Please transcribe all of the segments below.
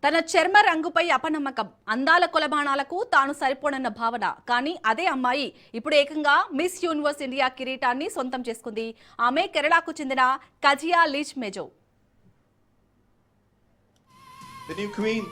తన చర్మ రంగుపై అపనమ్మకం, అందాల కొలబాణాలకు తాను సరిపోనన్న భావన. కానీ అదే అమ్మాయి ఇప్పుడు ఏకంగా మిస్ యూనివర్స్ ఇండియా కిరీటాన్ని సొంతం చేసుకుంది. ఆమె కేరళకు చెందిన Kezia Leech Mezo. The new queen.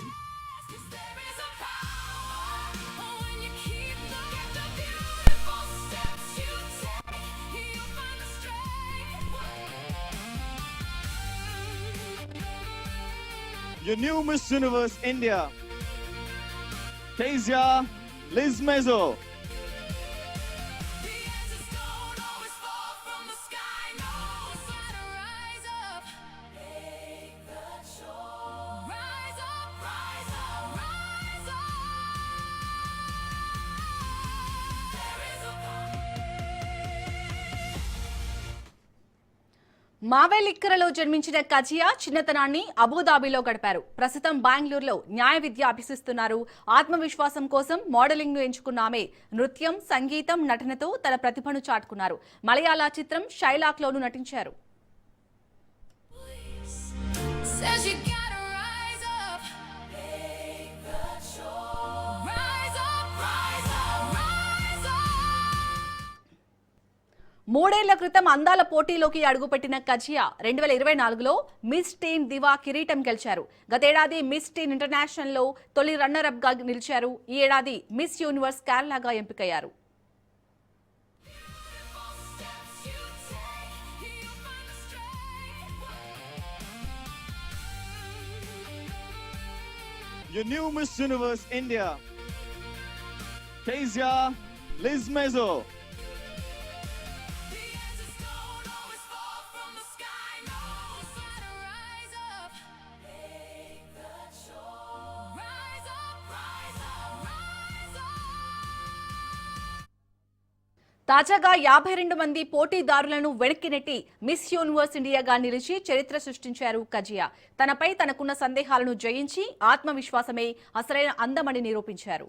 Your new Miss Universe India, Kezia Leech Mezo. మావేలిక్కరలో జన్మించిన కజియా చిన్నతనాన్ని అబుదాబిలో గడిపారు. ప్రస్తుతం బెంగళూరులో న్యాయ విద్య అభ్యసిస్తున్నారు. ఆత్మవిశ్వాసం కోసం మోడలింగ్ ను ఎంచుకున్న ఆమె నృత్యం, సంగీతం, నటనతో తన ప్రతిభను చాటుకున్నారు. మలయాళ చిత్రం షైలాక్ లోనూ నటించారు. మూడేళ్ల క్రితం అందాల పోటీలోకి అడుగుపెట్టిన కజియా 2024లో మిస్ టీన్ దివా కిరీటం గెలిచారు. గతేడాది మిస్ టీన్ ఇంటర్నేషనల్ లో తొలి రన్నర్ అప్ గా నిలిచారు. ఈ ఏడాది మిస్ యూనివర్స్ కేరళగా ఎంపికయ్యారు. Your new Miss Universe India, Kezia Leech Mezo. తాజాగా 52 మంది పోటీదారులను వెనక్కి నెట్టి మిస్ యూనివర్స్ ఇండియాగా నిలిచి చరిత్ర సృష్టించారు కజియా. తనపై తనకున్న సందేహాలను జయించి ఆత్మవిశ్వాసమే అసలైన అందమని నిరూపించారు.